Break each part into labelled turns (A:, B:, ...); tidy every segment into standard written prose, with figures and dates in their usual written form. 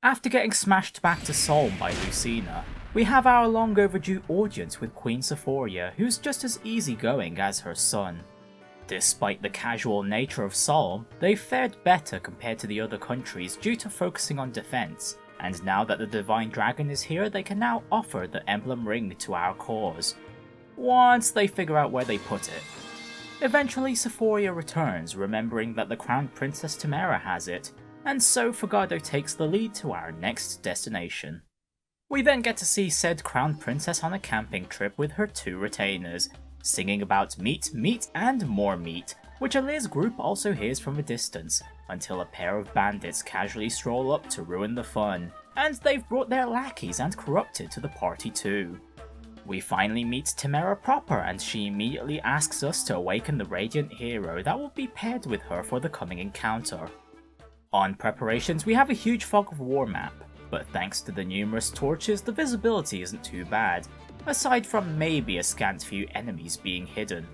A: After getting smashed back to Solm by Lucina, we have our long overdue audience with Queen Sephoria, who's just as easygoing as her son. Despite the casual nature of Solm, they've fared better compared to the other countries due to focusing on defense, and now that the Divine Dragon is here, they can now offer the Emblem Ring to our cause, once they figure out where they put it. Eventually Sephoria returns, remembering that the Crown Princess Tamara has it, and so Fogado takes the lead to our next destination. We then get to see said Crown Princess on a camping trip with her two retainers, singing about meat, meat and more meat, which Alir's group also hears from a distance, until a pair of bandits casually stroll up to ruin the fun, and they've brought their lackeys and corrupted to the party too. We finally meet Tamara proper, and she immediately asks us to awaken the radiant hero that will be paired with her for the coming encounter. On preparations, we have a huge fog of war map, but thanks to the numerous torches, the visibility isn't too bad, aside from maybe a scant few enemies being hidden.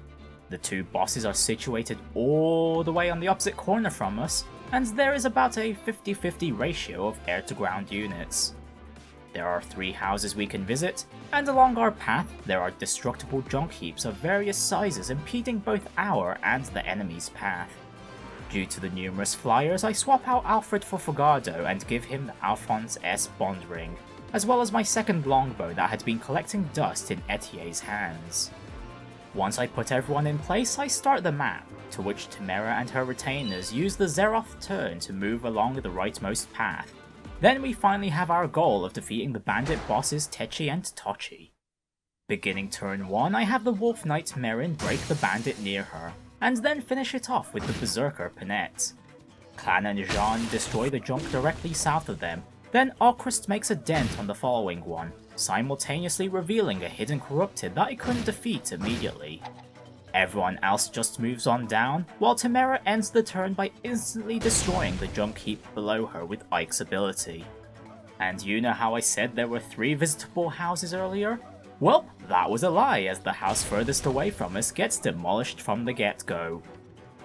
A: The two bosses are situated all the way on the opposite corner from us, and there is about a 50-50 ratio of air-to-ground units. There are 3 houses we can visit, and along our path there are destructible junk heaps of various sizes impeding both our and the enemy's path. Due to the numerous flyers, I swap out Alfred for Fogado and give him the Alphonse S Bond Ring, as well as my second longbow that had been collecting dust in Etier's hands. Once I put everyone in place, I start the map, to which Tamara and her retainers use the Zeroth turn to move along the rightmost path. Then we finally have our goal of defeating the bandit bosses Techi and Tochi. Beginning turn 1, I have the Wolf Knight Merrin break the bandit near her, and then finish it off with the Berserker Panette. Clan and Jean destroy the junk directly south of them, then Ocrist makes a dent on the following one, simultaneously revealing a hidden corrupted that I couldn't defeat immediately. Everyone else just moves on down, while Tamara ends the turn by instantly destroying the junk heap below her with Ike's ability. And you know how I said there were 3 visitable houses earlier? Well, that was a lie, as the house furthest away from us gets demolished from the get-go.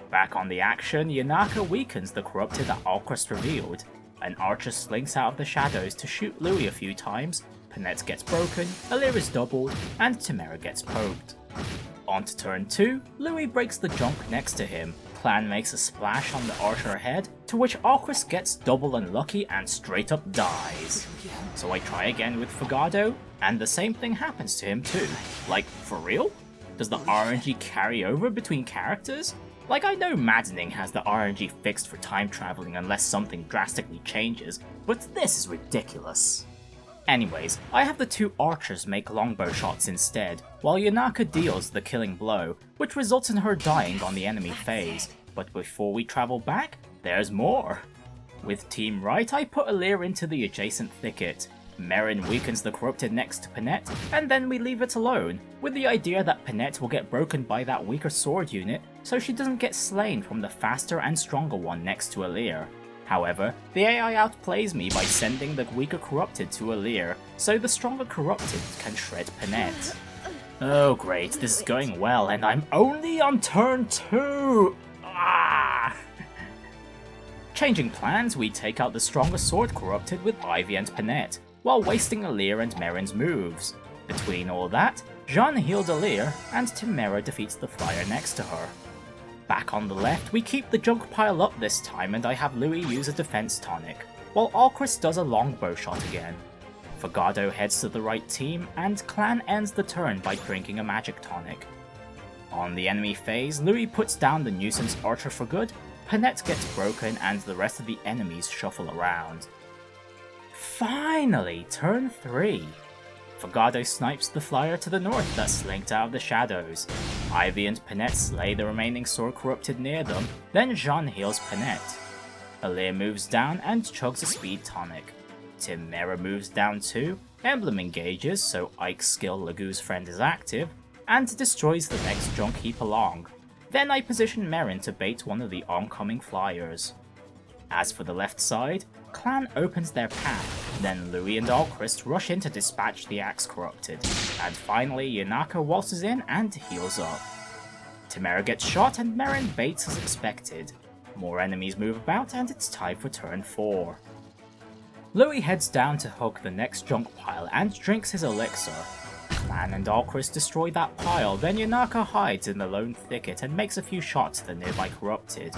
A: Back on the action, Yunaka weakens the corrupted that Alcrest revealed. An archer slinks out of the shadows to shoot Louis a few times, Panette gets broken, Alir is doubled, and Tamara gets poked. On to turn 2, Louis breaks the junk next to him, Clan makes a splash on the archer ahead, to which Alcrest gets double unlucky and straight up dies. So I try again with Fogado, and the same thing happens to him too. Like, for real? Does the RNG carry over between characters? Like, I know Maddening has the RNG fixed for time traveling unless something drastically changes, but this is ridiculous. Anyways, I have the 2 archers make longbow shots instead, while Yunaka deals the killing blow, which results in her dying on the enemy phase, but before we travel back, there's more! With Team Right, I put Alir into the adjacent thicket, Merrin weakens the corrupted next to Panette, and then we leave it alone, with the idea that Panette will get broken by that weaker sword unit, so she doesn't get slain from the faster and stronger one next to Alir. However, the AI outplays me by sending the weaker corrupted to Alir, so the stronger corrupted can shred Panette. Oh great, this is going well, and I'm only on turn 2! Ah! Changing plans, we take out the stronger sword corrupted with Ivy and Panette, while wasting Alir and Merrin's moves. Between all that, Jean healed Alir, and Tamara defeats the flyer next to her. Back on the left, we keep the junk pile up this time, and I have Louis use a defense tonic, while Alcrest does a longbow shot again. Fogado heads to the right team, and Clan ends the turn by drinking a magic tonic. On the enemy phase, Louis puts down the nuisance archer for good, Panette gets broken, and the rest of the enemies shuffle around. Finally, turn 3! Fogado snipes the flyer to the north that slinked out of the shadows. Ivy and Panette slay the remaining sword corrupted near them, then Jean heals Panette. Alir moves down and chugs a speed tonic. Tamara moves down too, Emblem engages so Ike's skill Lagoo's friend is active, and destroys the next junk heap along. Then I position Merrin to bait one of the oncoming flyers. As for the left side, Clan opens their path, then Louis and Alcrest rush in to dispatch the axe corrupted, and finally Yunaka waltzes in and heals up. Tamara gets shot and Merrin baits as expected. More enemies move about and it's time for turn 4. Louis heads down to hug the next junk pile and drinks his elixir. Clan and Alchris destroy that pile, then Yunaka hides in the lone thicket and makes a few shots at the nearby corrupted.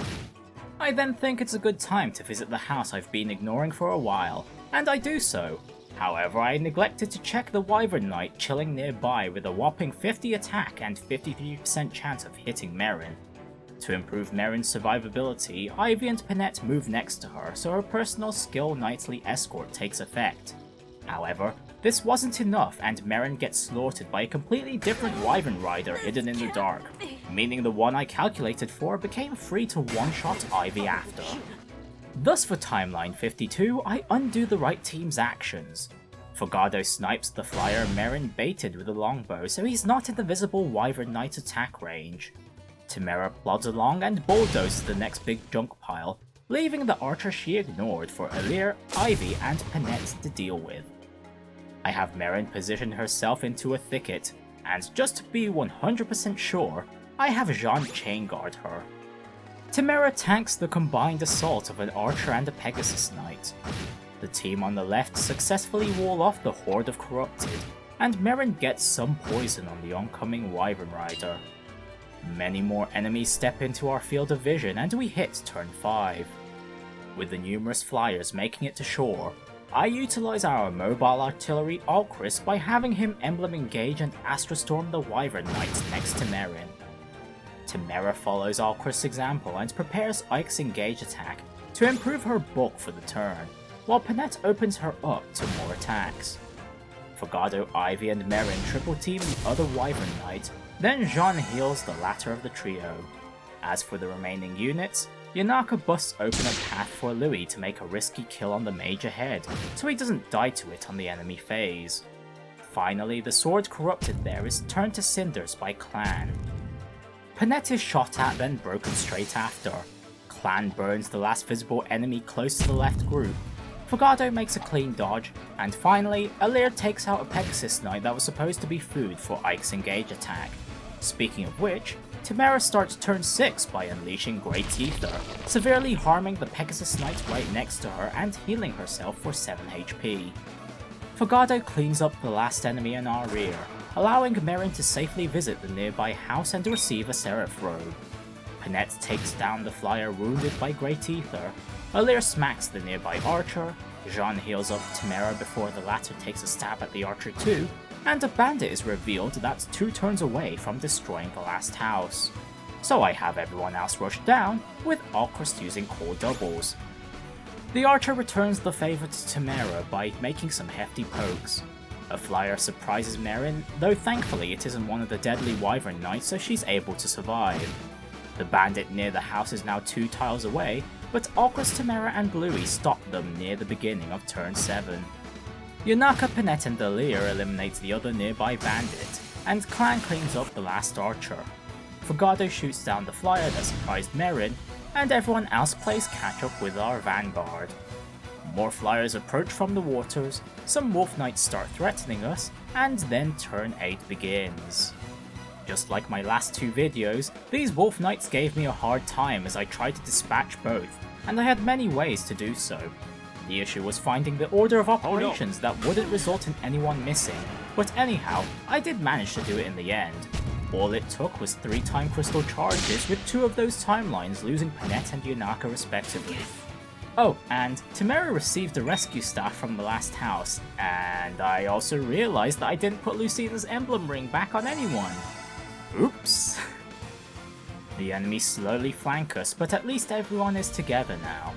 A: I then think it's a good time to visit the house I've been ignoring for a while, and I do so. However, I neglected to check the Wyvern Knight chilling nearby with a whopping 50 attack and 53% chance of hitting Merrin. To improve Merrin's survivability, Ivy and Panette move next to her so her personal skill knightly escort takes effect. However, this wasn't enough and Merrin gets slaughtered by a completely different Wyvern Rider hidden in the dark, meaning the one I calculated for became free to one-shot Ivy after. Thus for timeline 52, I undo the right team's actions. Fogado snipes the flyer Merrin baited with a longbow so he's not in the visible Wyvern Knight attack range. Tamara plods along and bulldozes the next big junk pile, leaving the archer she ignored for Alir, Ivy and Panette to deal with. I have Merrin position herself into a thicket, and just to be 100% sure, I have Jean chain guard her. Tamara tanks the combined assault of an archer and a Pegasus Knight. The team on the left successfully wall off the horde of corrupted, and Merrin gets some poison on the oncoming Wyvern Rider. Many more enemies step into our field of vision and we hit turn 5. With the numerous flyers making it to shore, I utilize our mobile artillery Alchris by having him Emblem engage and Astrostorm the Wyvern Knight next to Merrin. Tamara follows Alchris' example and prepares Ike's engage attack to improve her bulk for the turn, while Panette opens her up to more attacks. Fogado, Ivy and Merrin triple team the other Wyvern Knight, then Jean heals the latter of the trio. As for the remaining units, Yunaka busts open a path for Louis to make a risky kill on the mage ahead, so he doesn't die to it on the enemy phase. Finally, the sword corrupted there is turned to cinders by Clan. Panette is shot at then broken straight after. Clan burns the last visible enemy close to the left group. Fogado makes a clean dodge, and finally, Alir takes out a Pegasus Knight that was supposed to be food for Ike's engage attack. Speaking of which, Tamara starts turn 6 by unleashing Great Ether, severely harming the Pegasus Knight right next to her and healing herself for 7 HP. Fogado cleans up the last enemy in our rear, allowing Merrin to safely visit the nearby house and receive a Seraph robe. Panette takes down the flyer wounded by Great Ether, Alir smacks the nearby archer, Jean heals up Tamara before the latter takes a stab at the archer too, and a bandit is revealed that's 2 turns away from destroying the last house. So I have everyone else rush down, with Alchris using core doubles. The archer returns the favour to Tamara by making some hefty pokes. A flyer surprises Merrin, though thankfully it isn't one of the deadly Wyvern Knights so she's able to survive. The bandit near the house is now 2 tiles away, but Alchris, Tamara and Louis stop them near the beginning of turn 7. Yunaka, Panette and Alir eliminate the other nearby bandit, and Clan cleans up the last archer. Fogado shoots down the flyer that surprised Merrin, and everyone else plays catch up with our vanguard. More flyers approach from the waters, some wolf knights start threatening us, and then turn 8 begins. Just like my last 2 videos, these wolf knights gave me a hard time as I tried to dispatch both, and I had many ways to do so. The issue was finding the order of operations that wouldn't result in anyone missing, but anyhow, I did manage to do it in the end. All it took was 3 time crystal charges, with 2 of those timelines losing Panette and Yunaka respectively. Oh, and Tamara received the rescue staff from the last house, and I also realized that I didn't put Lucina's emblem ring back on anyone. Oops. The enemies slowly flank us, but at least everyone is together now.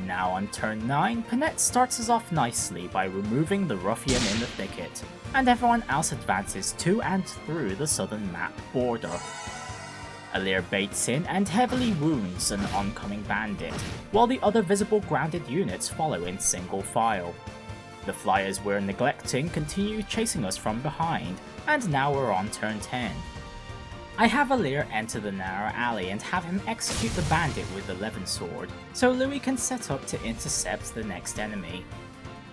A: Now on turn 9, Panette starts us off nicely by removing the ruffian in the thicket, and everyone else advances to and through the southern map border. Alir baits in and heavily wounds an oncoming bandit, while the other visible grounded units follow in single file. The flyers we're neglecting continue chasing us from behind, and now we're on turn 10. I have Alir enter the narrow alley and have him execute the bandit with the Levin sword, so Louis can set up to intercept the next enemy.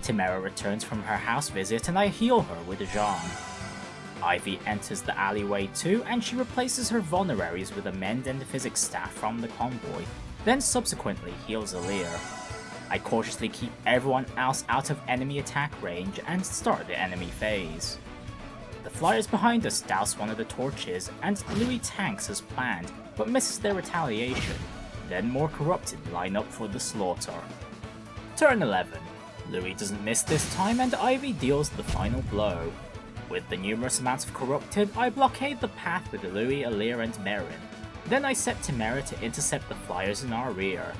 A: Tamara returns from her house visit and I heal her with Jean. Ivy enters the alleyway too, and she replaces her vulneraries with a mend and physics staff from the convoy, then subsequently heals Alir. I cautiously keep everyone else out of enemy attack range and start the enemy phase. The flyers behind us douse one of the torches, and Louis tanks as planned, but misses their retaliation. Then more corrupted line up for the slaughter. Turn 11. Louis doesn't miss this time, and Ivy deals the final blow. With the numerous amounts of corrupted, I blockade the path with Louis, Alir and Merrin. Then I set Temera to intercept the flyers in our rear.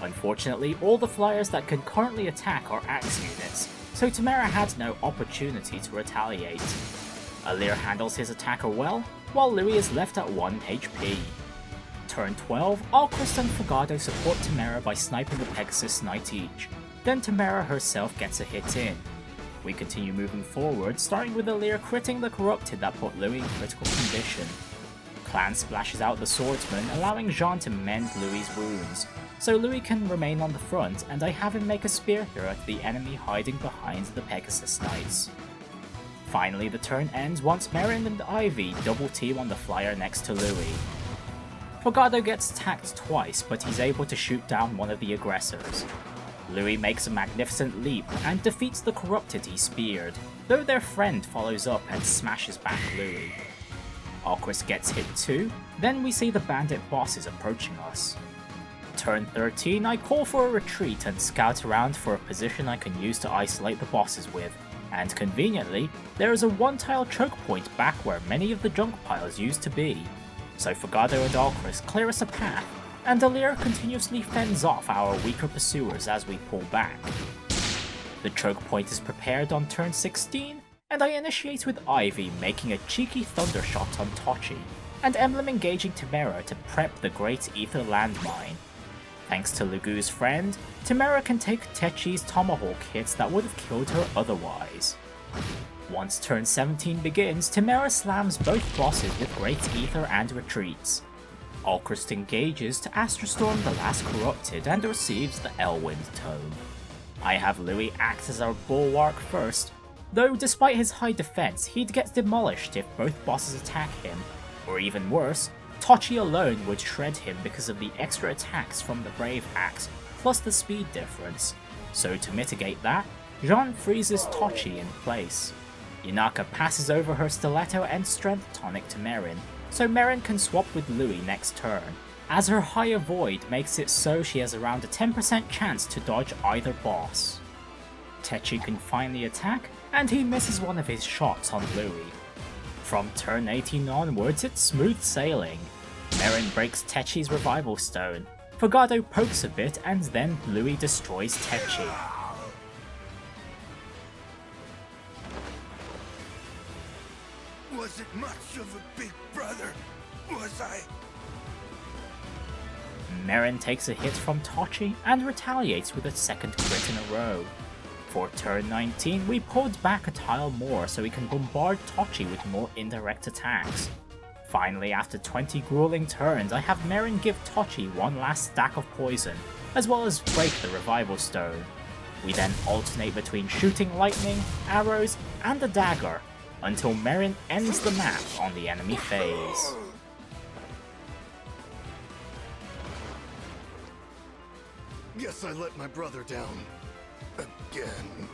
A: Unfortunately, all the flyers that can currently attack are axe units, so Temera had no opportunity to retaliate. Alir handles his attacker well, while Louis is left at 1 HP. Turn 12, Alchrist and Fogado support Temera by sniping the Pegasus Knight each. Then Temera herself gets a hit in. We continue moving forward, starting with Alir critting the corrupted that put Louis in critical condition. Clan splashes out the swordsman, allowing Jean to mend Louis' wounds, so Louis can remain on the front, and I have him make a spear throw at the enemy hiding behind the Pegasus Knights. Finally, the turn ends once Merrin and Ivy double team on the flyer next to Louis. Fogado gets attacked twice, but he's able to shoot down one of the aggressors. Louis makes a magnificent leap and defeats the corrupted he speared, though their friend follows up and smashes back Louis. Alchrist gets hit too, then we see the bandit bosses approaching us. Turn 13, I call for a retreat and scout around for a position I can use to isolate the bosses with, and conveniently, there is a one-tile choke point back where many of the junk piles used to be. So Fogado and Alchrist clear us a path, and Alir continuously fends off our weaker pursuers as we pull back. The choke point is prepared on turn 16, and I initiate with Ivy making a cheeky thunder shot on Tochi, and Emblem engaging Temera to prep the Great Ether landmine. Thanks to Lugu's friend, Temera can take Techi's tomahawk hits that would have killed her otherwise. Once turn 17 begins, Temera slams both bosses with Great Ether and retreats. Alchrist engages to Astrostorm the last corrupted and receives the Elwind Tome. I have Louis act as our bulwark first, though despite his high defense, he'd get demolished if both bosses attack him, or even worse, Tochi alone would shred him because of the extra attacks from the Brave Axe, plus the speed difference. So to mitigate that, Jean freezes Tochi in place. Yunaka passes over her stiletto and strength tonic to Merrin, so Merrin can swap with Louis next turn, as her higher void makes it so she has around a 10% chance to dodge either boss. Techi can finally attack, and he misses one of his shots on Louis. From turn 18 onwards, it's smooth sailing. Merrin breaks Techi's revival stone, Fogado pokes a bit, and then Louis destroys Techi.
B: Wasn't much of a big brother, was I?
A: Merrin takes a hit from Tochi and retaliates with a second crit in a row. For turn 19, we pulled back a tile more so we can bombard Tochi with more indirect attacks. Finally, after 20 grueling turns, I have Merrin give Tochi one last stack of poison, as well as break the revival stone. We then alternate between shooting lightning, arrows, and a dagger, until Merrin ends the map on the enemy phase.
B: Guess I let my brother down. Again.